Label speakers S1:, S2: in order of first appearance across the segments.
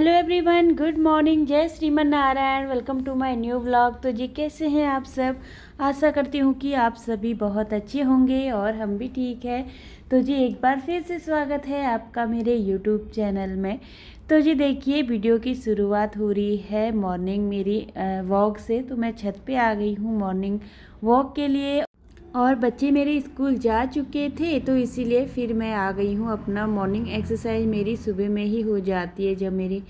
S1: Hello everyone, good morning, जय Shriman Narayan. Welcome to my new vlog. तो जी कैसे हैं आप सब? आशा करती हूँ कि आप सभी बहुत अच्छे होंगे और हम भी ठीक है। तो जी एक बार फिर से स्वागत है आपका मेरे यूट्यूब चैनल में। तो जी देखिए, वीडियो की शुरुआत हो रही है मॉर्निंग मेरी वॉक से। तो मैं छत पे आ गई हूँ मॉर्निंग वॉक के लिए और बच्चे मेरे स्कूल जा चुके थे, तो इसीलिए फिर मैं आ गई हूँ। अपना मॉर्निंग एक्सरसाइज मेरी सुबह में ही हो जाती है जब मेरे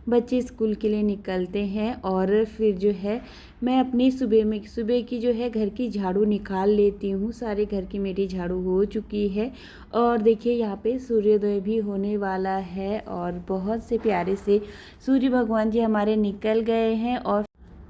S1: बच्चे स्कूल के लिए निकलते हैं। और फिर जो है मैं अपनी सुबह की जो है घर की झाड़ू निकाल लेती हूँ। सारे घर की मेरी झाड़ू हो चुकी है और देखिए यहाँ पे सूर्योदय भी होने वाला है और बहुत से प्यारे से सूर्य भगवान जी हमारे निकल गए हैं। और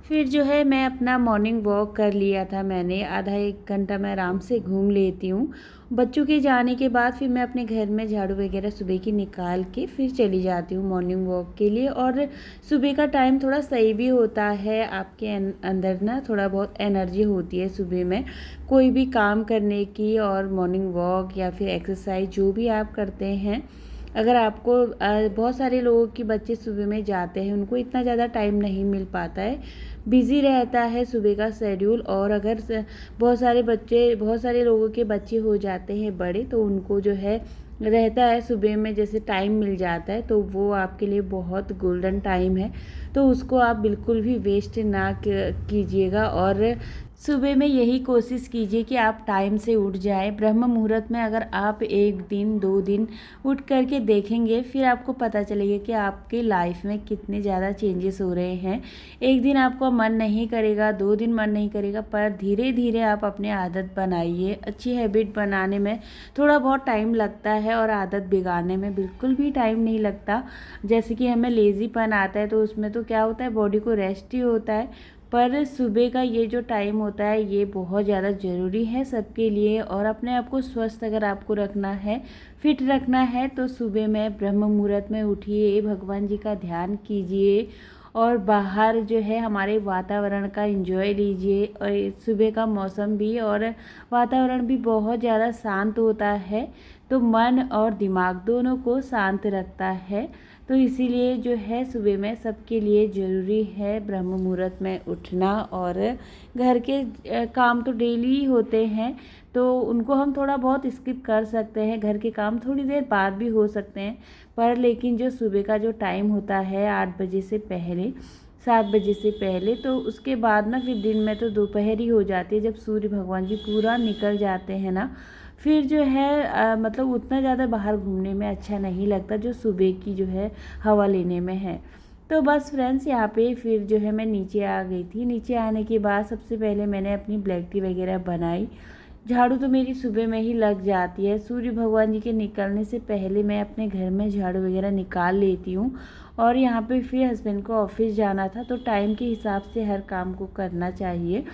S1: फिर जो है मैं अपना मॉर्निंग वॉक कर लिया था। मैंने आधा एक घंटा मैं आराम से घूम लेती हूँ। बच्चों के जाने के बाद फिर मैं अपने घर में झाड़ू वगैरह सुबह की निकाल के फिर चली जाती हूँ मॉर्निंग वॉक के लिए। और सुबह का टाइम थोड़ा सही भी होता है, आपके अंदर ना थोड़ा बहुत एनर्जी होती है सुबह में कोई भी काम करने की। और मॉर्निंग वॉक या फिर एक्सरसाइज जो भी आप करते हैं, अगर आपको बहुत सारे लोगों के बच्चे सुबह में जाते हैं, उनको इतना ज़्यादा टाइम नहीं मिल पाता है, बिज़ी रहता है सुबह का शेड्यूल। और अगर बहुत सारे लोगों के बच्चे हो जाते हैं बड़े, तो उनको जो है रहता है सुबह में जैसे टाइम मिल जाता है, तो वो आपके लिए बहुत गोल्डन टाइम है। तो उसको आप बिल्कुल भी वेस्ट ना कीजिएगा और सुबह में यही कोशिश कीजिए कि आप टाइम से उठ जाएं। ब्रह्म मुहूर्त में अगर आप एक दिन 2 दिन उठ करके देखेंगे, फिर आपको पता चलेगा कि आपके लाइफ में कितने ज़्यादा चेंजेस हो रहे हैं। एक दिन आपको मन नहीं करेगा, 2 दिन मन नहीं करेगा, पर धीरे धीरे आप अपनी आदत बनाइए। अच्छी हैबिट बनाने में थोड़ा बहुत टाइम लगता है और आदत बिगाड़ने में बिल्कुल भी टाइम नहीं लगता। जैसे कि हमें लेज़ीपन आता है, तो उसमें तो क्या होता है, बॉडी को रेस्ट ही होता है। पर सुबह का ये जो टाइम होता है ये बहुत ज़्यादा ज़रूरी है सबके लिए। और अपने आप को स्वस्थ अगर आपको रखना है, फिट रखना है, तो सुबह में ब्रह्म मुहूर्त में उठिए, भगवान जी का ध्यान कीजिए और बाहर जो है हमारे वातावरण का एंजॉय लीजिए। और सुबह का मौसम भी और वातावरण भी बहुत ज़्यादा शांत होता है, तो मन और दिमाग दोनों को शांत रखता है। तो इसीलिए जो है सुबह में सबके लिए ज़रूरी है ब्रह्म मुहूर्त में उठना। और घर के काम तो डेली ही होते हैं, तो उनको हम थोड़ा बहुत स्किप कर सकते हैं। घर के काम थोड़ी देर बाद भी हो सकते हैं, पर लेकिन जो सुबह का जो टाइम होता है 8 बजे से पहले, 7 बजे से पहले, तो उसके बाद ना फिर दिन में तो दोपहर ही हो जाती है जब सूर्य भगवान जी पूरा निकल जाते हैं ना। फिर जो है मतलब उतना ज़्यादा बाहर घूमने में अच्छा नहीं लगता जो सुबह की जो है हवा लेने में है। तो बस फ्रेंड्स, यहाँ पे फिर जो है मैं नीचे आ गई थी। नीचे आने के बाद सबसे पहले मैंने अपनी ब्लैक टी वगैरह बनाई। झाड़ू तो मेरी सुबह में ही लग जाती है। सूर्य भगवान जी के निकलने से पहले मैं अपने घर में झाड़ू वगैरह निकाल लेती हूँ। और यहाँ पे फिर हस्बैंड को ऑफिस जाना था, तो टाइम के हिसाब से हर काम को करना चाहिए।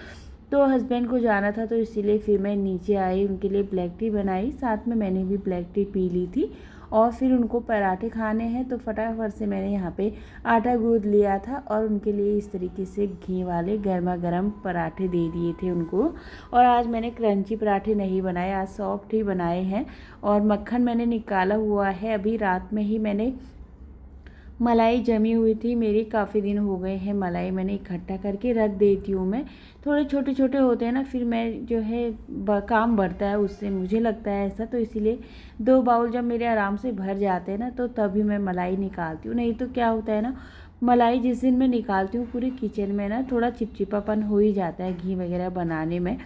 S1: तो हस्बैंड को जाना था, तो इसीलिए फिर मैं नीचे आई, उनके लिए ब्लैक टी बनाई, साथ में मैंने भी ब्लैक टी पी ली थी। और फिर उनको पराठे खाने हैं, तो फटाफट से मैंने यहाँ पे आटा गूँथ लिया था और उनके लिए इस तरीके से घी वाले गर्मा गर्म पराठे दे दिए थे उनको। और आज मैंने क्रंची पराठे नहीं बनाए, आज सॉफ्ट ही बनाए हैं। और मक्खन मैंने निकाला हुआ है, अभी रात में ही मैंने मलाई जमी हुई थी मेरी, काफ़ी दिन हो गए हैं, मलाई मैंने इकट्ठा करके रख देती हूँ मैं। थोड़े छोटे छोटे होते हैं ना, फिर मैं जो है काम बढ़ता है उससे, मुझे लगता है ऐसा। तो इसीलिए 2 बाउल जब मेरे आराम से भर जाते हैं ना, तो तभी मैं मलाई निकालती हूँ। नहीं तो क्या होता है ना, मलाई जिस दिन मैं निकालती हूँ पूरे किचन में ना थोड़ा चिपचिपापन हो ही जाता है घी वगैरह बनाने में।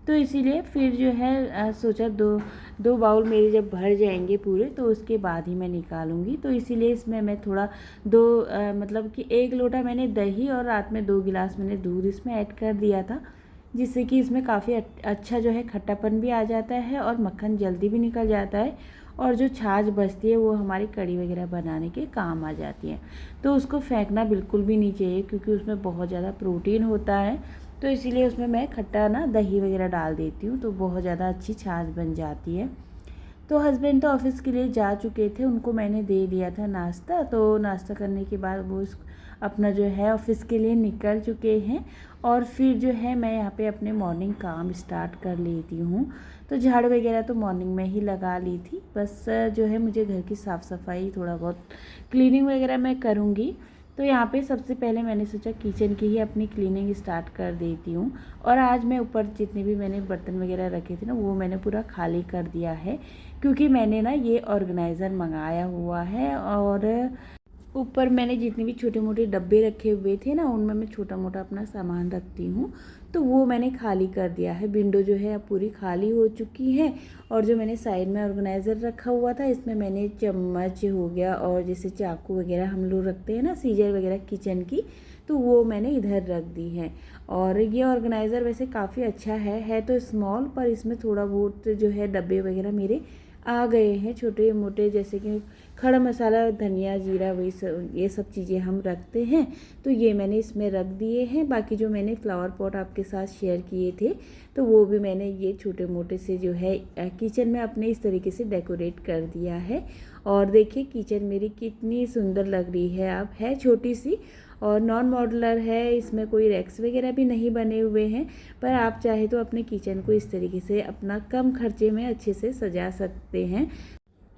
S1: तो इसीलिए फिर जो है सोचा 2 बाउल मेरे जब भर जाएंगे पूरे, तो उसके बाद ही मैं निकालूंगी। तो इसीलिए इसमें मैं थोड़ा मतलब कि 1 लोटा मैंने दही और रात में 2 गिलास मैंने दूध इसमें ऐड कर दिया था, जिससे कि इसमें काफ़ी अच्छा जो है खट्टापन भी आ जाता है और मक्खन जल्दी भी निकल जाता है। और जो छाछ बचती है वो हमारी कड़ी वगैरह बनाने के काम आ जाती है। तो उसको फेंकना बिल्कुल भी नहीं चाहिए, क्योंकि उसमें बहुत ज़्यादा प्रोटीन होता है। तो इसीलिए उसमें मैं खट्टा ना दही वगैरह डाल देती हूँ, तो बहुत ज़्यादा अच्छी छाछ बन जाती है। तो हस्बैंड तो ऑफिस के लिए जा चुके थे, उनको मैंने दे दिया था नाश्ता। तो नाश्ता करने के बाद वो अपना जो है ऑफिस के लिए निकल चुके हैं। और फिर जो है मैं यहाँ पे अपने मॉर्निंग काम स्टार्ट कर लेती हूँ। तो झाड़ू वगैरह तो मॉर्निंग में ही लगा ली थी, बस जो है मुझे घर की साफ़ सफाई थोड़ा बहुत क्लीनिंग वगैरह मैं करूँगी। तो यहाँ पे सबसे पहले मैंने सोचा किचन की ही अपनी क्लीनिंग स्टार्ट कर देती हूँ। और आज मैं ऊपर जितने भी मैंने बर्तन वगैरह रखे थे ना, वो मैंने पूरा खाली कर दिया है, क्योंकि मैंने ना ये ऑर्गेनाइज़र मंगाया हुआ है। और ऊपर मैंने जितने भी छोटे मोटे डब्बे रखे हुए थे ना, उनमें मैं छोटा मोटा अपना सामान रखती हूँ, तो वो मैंने खाली कर दिया है। विंडो जो है अब पूरी खाली हो चुकी है। और जो मैंने साइड में ऑर्गेनाइज़र रखा हुआ था, इसमें मैंने चम्मच हो गया और जैसे चाकू वगैरह हम लोग रखते हैं ना, सीजर वगैरह किचन की, तो वो मैंने इधर रख दी है। और ये ऑर्गेनाइज़र वैसे काफ़ी अच्छा है तो स्मॉल, पर इसमें थोड़ा बहुत जो है डब्बे वगैरह मेरे आ गए हैं छोटे मोटे, जैसे कि खड़ा मसाला, धनिया, जीरा, वही सब ये सब चीज़ें हम रखते हैं, तो ये मैंने इसमें रख दिए हैं। बाकी जो मैंने फ्लावर पॉट आपके साथ शेयर किए थे, तो वो भी मैंने ये छोटे मोटे से जो है किचन में अपने इस तरीके से डेकोरेट कर दिया है। और देखिए किचन मेरी कितनी सुंदर लग रही है। अब है छोटी सी और नॉन मॉड्यूलर है, इसमें कोई रैक्स वगैरह भी नहीं बने हुए हैं, पर आप चाहे तो अपने किचन को इस तरीके से अपना कम खर्चे में अच्छे से सजा सकते हैं।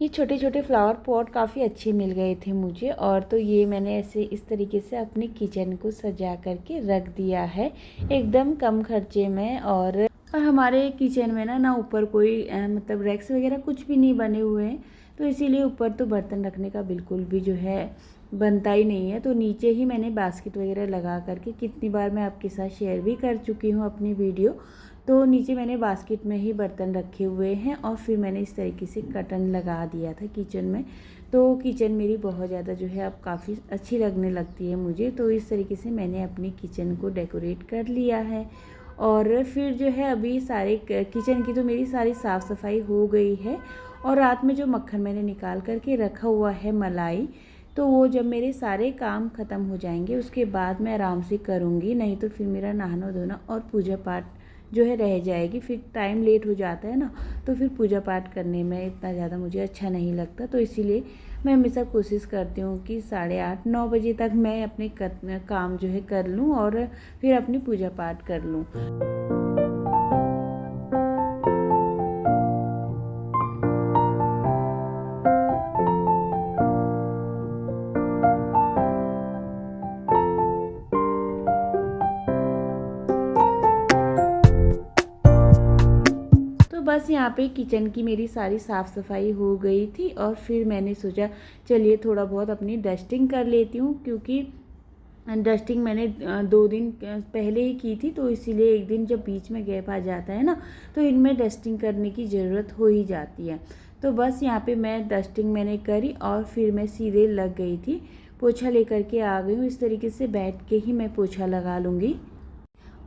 S1: ये छोटे छोटे फ्लावर पॉट काफ़ी अच्छे मिल गए थे मुझे, और तो ये मैंने ऐसे इस तरीके से अपने किचन को सजा करके रख दिया है एकदम कम खर्चे में। और हमारे किचन में ना ऊपर कोई मतलब रैक्स वगैरह कुछ भी नहीं बने हुए हैं, तो इसीलिए ऊपर तो बर्तन रखने का बिल्कुल भी जो है बनता ही नहीं है। तो नीचे ही मैंने बास्केट वगैरह लगा करके, कितनी बार मैं आपके साथ शेयर भी कर चुकी हूँ अपनी वीडियो, तो नीचे मैंने बास्केट में ही बर्तन रखे हुए हैं। और फिर मैंने इस तरीके से कर्टन लगा दिया था किचन में, तो किचन मेरी बहुत ज़्यादा जो है अब काफ़ी अच्छी लगने लगती है मुझे। तो इस तरीके से मैंने अपनी किचन को डेकोरेट कर लिया है। और फिर जो है अभी सारे किचन की तो मेरी सारी साफ़ सफाई हो गई है। और रात में जो मक्खन मैंने निकाल करके रखा हुआ है मलाई, तो वो जब मेरे सारे काम ख़त्म हो जाएंगे उसके बाद मैं आराम से करूँगी, नहीं तो फिर मेरा नहाना धोना और पूजा पाठ जो है रह जाएगी। फिर टाइम लेट हो जाता है ना, तो फिर पूजा पाठ करने में इतना ज़्यादा मुझे अच्छा नहीं लगता। तो इसीलिए मैं हमेशा कोशिश करती हूँ कि 8:30-9 बजे तक मैं अपने काम जो है कर लूँ और फिर अपनी पूजा पाठ कर लूँ। तो बस यहाँ पे किचन की मेरी सारी साफ़ सफाई हो गई थी। और फिर मैंने सोचा चलिए थोड़ा बहुत अपनी डस्टिंग कर लेती हूँ, क्योंकि डस्टिंग मैंने 2 दिन पहले ही की थी, तो इसीलिए एक दिन जब बीच में गैप आ जाता है ना, तो इनमें डस्टिंग करने की ज़रूरत हो ही जाती है। तो बस यहाँ पे मैं डस्टिंग मैंने करी और फिर मैं सीधे लग गई थी, पोछा लेकर के आ गई हूँ। इस तरीके से बैठ के ही मैं पोछा लगा लूँगी।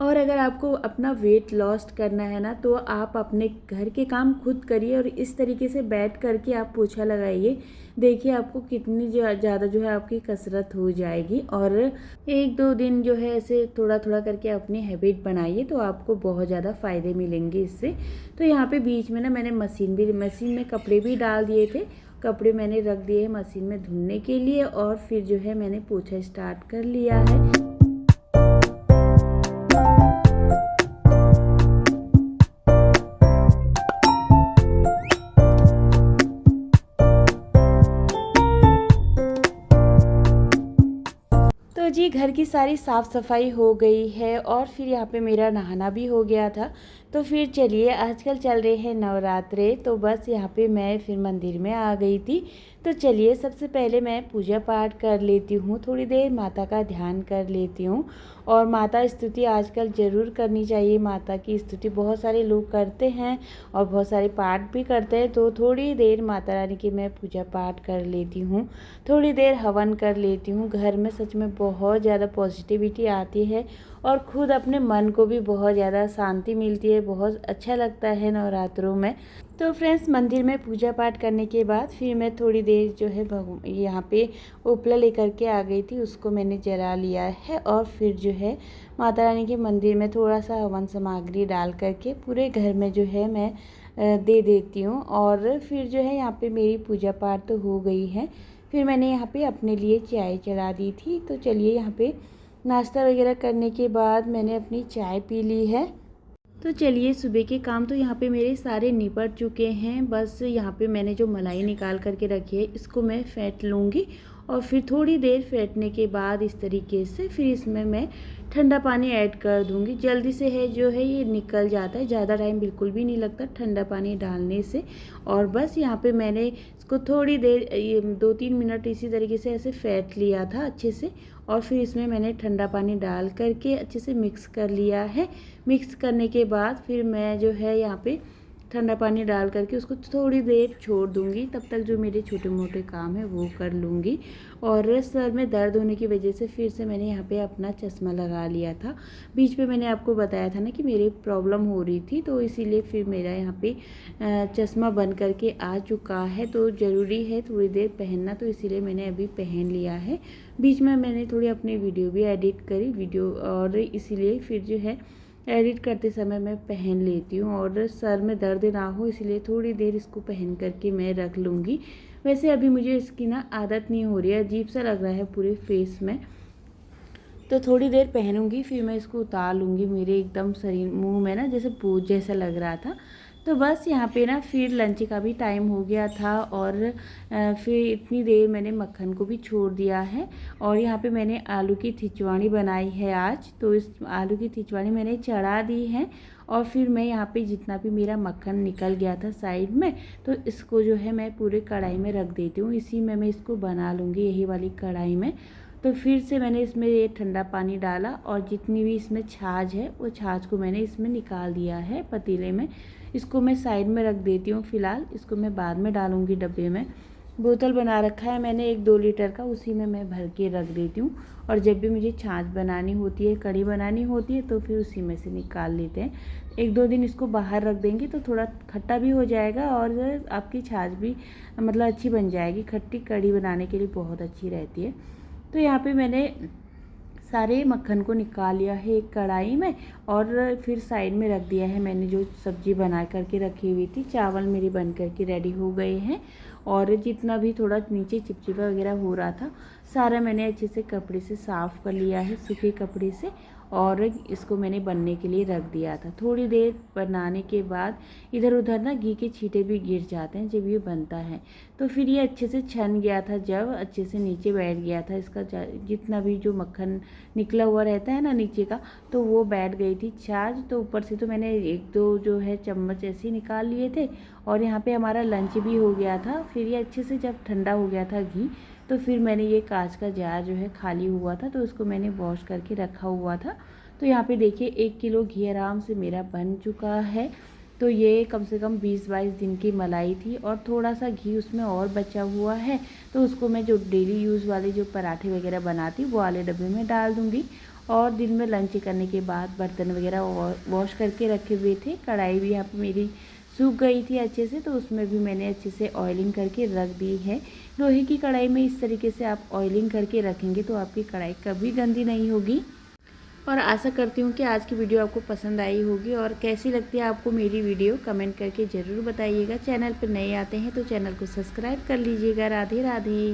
S1: और अगर आपको अपना वेट लॉस करना है ना, तो आप अपने घर के काम खुद करिए और इस तरीके से बैठ करके आप पोछा लगाइए। देखिए आपको कितनी ज़्यादा जो है आपकी कसरत हो जाएगी। और 1-2 दिन जो है ऐसे थोड़ा थोड़ा करके अपनी हैबिट बनाइए, तो आपको बहुत ज़्यादा फ़ायदे मिलेंगे इससे। तो यहाँ पे बीच में ना मैंने मशीन में कपड़े भी डाल दिए थे, कपड़े मैंने रख दिए हैं मशीन में धुलने के लिए। और फिर जो है मैंने पोछा स्टार्ट कर लिया है। तो जी घर की सारी साफ़ सफाई हो गई है और फिर यहाँ पे मेरा नहाना भी हो गया था। तो फिर चलिए, आजकल चल रहे हैं नवरात्रे, तो बस यहाँ पे मैं फिर मंदिर में आ गई थी। तो चलिए सबसे पहले मैं पूजा पाठ कर लेती हूँ, थोड़ी देर माता का ध्यान कर लेती हूँ। और माता स्तुति आजकल ज़रूर करनी चाहिए। माता की स्तुति बहुत सारे लोग करते हैं और बहुत सारे पाठ भी करते हैं। तो थोड़ी देर माता रानी की मैं पूजा पाठ कर लेती हूँ, थोड़ी देर हवन कर लेती हूँ। घर में सच में बहुत ज़्यादा पॉजिटिविटी आती है और खुद अपने मन को भी बहुत ज़्यादा शांति मिलती है, बहुत अच्छा लगता है नवरात्रों में। तो फ्रेंड्स, मंदिर में पूजा पाठ करने के बाद फिर मैं थोड़ी देर जो है यहाँ पे उपला लेकर के आ गई थी, उसको मैंने जला लिया है। और फिर जो है माता रानी के मंदिर में थोड़ा सा हवन सामग्री डाल करके पूरे घर में जो है मैं दे देती हूँ। और फिर जो है यहाँ पे मेरी पूजा पाठ तो हो गई है। फिर मैंने यहाँ पे अपने लिए चाय चढ़ा दी थी। तो चलिए यहाँ पे नाश्ता वगैरह करने के बाद मैंने अपनी चाय पी ली है। तो चलिए सुबह के काम तो यहाँ पे मेरे सारे निपट चुके हैं। बस यहाँ पे मैंने जो मलाई निकाल करके रखी है इसको मैं फेंट लूँगी और फिर थोड़ी देर फेंटने के बाद इस तरीके से फिर इसमें मैं ठंडा पानी ऐड कर दूँगी। जल्दी से है जो है ये निकल जाता है, ज़्यादा टाइम बिल्कुल भी नहीं लगता ठंडा पानी डालने से। और बस यहाँ पे मैंने इसको थोड़ी देर 2-3 मिनट इसी तरीके से ऐसे फेंट लिया था अच्छे से। और फिर इसमें मैंने ठंडा पानी डाल करके अच्छे से मिक्स कर लिया है। मिक्स करने के बाद फिर मैं जो है यहाँ पे ठंडा पानी डाल करके उसको थोड़ी देर छोड़ दूँगी। तब तक जो मेरे छोटे मोटे काम है वो कर लूँगी। और सर में दर्द होने की वजह से फिर से मैंने यहाँ पे अपना चश्मा लगा लिया था। बीच में मैंने आपको बताया था ना कि मेरी प्रॉब्लम हो रही थी, तो इसीलिए फिर मेरा यहाँ पे चश्मा बन करके आ चुका है। तो ज़रूरी है थोड़ी देर पहनना, तो इसीलिए मैंने अभी पहन लिया है। बीच में मैंने थोड़ी अपनी वीडियो भी एडिट करी और इसीलिए फिर जो है एडिट करते समय मैं पहन लेती हूँ। और सर में दर्द ना हो इसलिए थोड़ी देर इसको पहन करके मैं रख लूँगी। वैसे अभी मुझे इसकी ना आदत नहीं हो रही है, अजीब सा लग रहा है पूरे फेस में। तो थोड़ी देर पहनूंगी फिर मैं इसको उतार लूँगी। मेरे एकदम शरीर मुंह में ना जैसे पूज जैसा लग रहा था। तो बस यहाँ पे ना फिर लंच का भी टाइम हो गया था और फिर इतनी देर मैंने मक्खन को भी छोड़ दिया है। और यहाँ पे मैंने आलू की थिचवानी बनाई है आज। तो इस आलू की थिचवानी मैंने चढ़ा दी है और फिर मैं यहाँ पे जितना भी मेरा मक्खन निकल गया था साइड में, तो इसको जो है मैं पूरे कढ़ाई में रख देती हूँ। इसी में मैं इसको बना लूँगी, यही वाली कढ़ाई में। तो फिर से मैंने इसमें ये ठंडा पानी डाला और जितनी भी इसमें छाछ है वो छाछ को मैंने इसमें निकाल दिया है पतीले में। इसको मैं साइड में रख देती हूँ फ़िलहाल, इसको मैं बाद में डालूँगी डब्बे में। बोतल बना रखा है मैंने 1-2 लीटर का, उसी में मैं भर के रख देती हूँ। और जब भी मुझे छाछ बनानी होती है, कढ़ी बनानी होती है, तो फिर उसी में से निकाल लेते हैं। 1-2 दिन इसको बाहर रख देंगे तो थोड़ा खट्टा भी हो जाएगा और आपकी छाछ भी मतलब अच्छी बन जाएगी। खट्टी कढ़ी बनाने के लिए बहुत अच्छी रहती है। तो यहाँ पे मैंने सारे मक्खन को निकाल लिया है एक कढ़ाई में और फिर साइड में रख दिया है। मैंने जो सब्ज़ी बना करके रखी हुई थी, चावल मेरी बन करके रेडी हो गए हैं। और जितना भी थोड़ा नीचे चिपचिपा वगैरह हो रहा था सारा मैंने अच्छे से कपड़े से साफ़ कर लिया है, सूखे कपड़े से। और इसको मैंने बनने के लिए रख दिया था। थोड़ी देर बनाने के बाद इधर उधर ना घी के छींटे भी गिर जाते हैं जब ये बनता है। तो फिर ये अच्छे से छन गया था, जब अच्छे से नीचे बैठ गया था इसका जितना भी जो मक्खन निकला हुआ रहता है ना नीचे का, तो वो बैठ गई थी छाछ। तो ऊपर से तो मैंने 1-2 जो है चम्मच ऐसे ही निकाल लिए थे। और यहाँ पे हमारा लंच भी हो गया था। फिर ये अच्छे से जब ठंडा हो गया था घी, तो फिर मैंने ये कांच का जार जो है खाली हुआ था तो उसको मैंने वॉश करके रखा हुआ था। तो यहाँ पे देखिए 1 किलो घी आराम से मेरा बन चुका है। तो ये कम से कम 20-22 दिन की मलाई थी और थोड़ा सा घी उसमें और बचा हुआ है। तो उसको मैं जो डेली यूज़ वाले जो पराठे वगैरह बनाती वो वाले डब्बे में डाल दूँगी। और दिन में लंच करने के बाद बर्तन वगैरह वॉश करके रखे हुए थे। कढ़ाई भी यहाँ पे मेरी सूख गई थी अच्छे से, तो उसमें भी मैंने अच्छे से ऑयलिंग करके रख दी है। लोहे की कढ़ाई में इस तरीके से आप ऑयलिंग करके रखेंगे तो आपकी कढ़ाई कभी गंदी नहीं होगी। और आशा करती हूँ कि आज की वीडियो आपको पसंद आई होगी। और कैसी लगती है आपको मेरी वीडियो कमेंट करके ज़रूर बताइएगा। चैनल पर नए आते हैं तो चैनल को सब्सक्राइब कर लीजिएगा। राधे राधे।